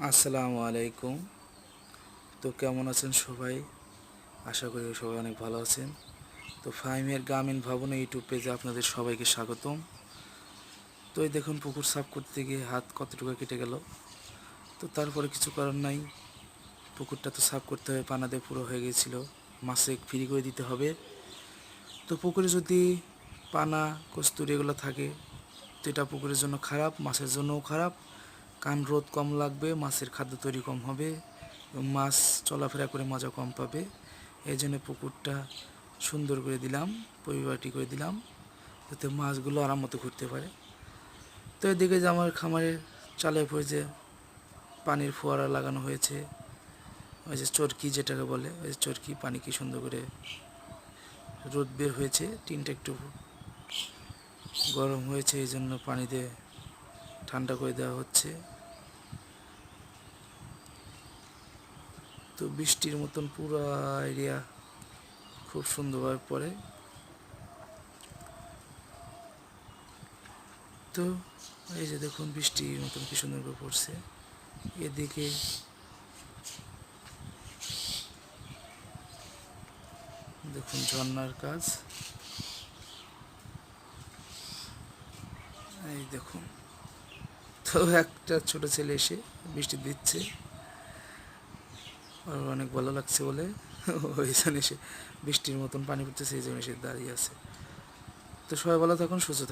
আসসালামু আলাইকুম। তো কেমন আছেন সবাই? আশা করি সবাই অনেক ভালো আছেন। তো ফাহিমের গ্রামীণ ভবনে ইউটিউব পেজে আপনাদের সবাইকে স্বাগতম। তো এই দেখুন পুকুর সাফ করতে গিয়ে হাত কতটুকু কেটে গেল। তো তারপরে কিছু করার নাই, পুকুরটা তো সাফ করতে হবে, পানা দিয়ে পুরো হয়ে গিয়েছিল, মাছে ফ্রি করে দিতে হবে। তো পুকুরে যদি পানা কস্তুরি এগুলো থাকে তো এটা পুকুরের জন্য খারাপ, মাছের জন্যও খারাপ। কারণ রোদ কম লাগবে, মাছের খাদ্য তৈরি কম হবে এবং মাছ চলাফেরা করে মজা কম পাবে। এই জন্য পুকুরটা সুন্দর করে দিলাম, পরিপাটি করে দিলাম, যাতে মাছগুলো আরাম মতো ঘুরতে পারে। তো এদিকে যে আমার খামারের চালে পড়ে যে পানির ফোয়ারা লাগানো হয়েছে, ওই যে চরকি যেটাকে বলে, ওই যে চরকি, পানি কি সুন্দর করে রোদ বের হয়েছে, টিনটা একটু গরম হয়েছে, এই জন্য পানি দিয়ে ঠান্ডা করে দেওয়া হচ্ছে। তো বৃষ্টির মতন পুরো এরিয়া খুব সুন্দরভাবে পড়ে। তো এই যে দেখুন বৃষ্টির মতন কি সুন্দর করে পড়ছে। এদিকে দেখুন ঝর্ণার কাজ, এই দেখুন। তো একটা ছোট ছেলে এসে বৃষ্টি দিচ্ছে, আর অনেক ভালো লাগছে বলে ওই জন্য এসে বৃষ্টির মতন পানি পড়তেছে, এই জন্য এসে দাঁড়িয়ে আছে। তো সবাই ভালো থাকুন, সুস্থ থাকুন।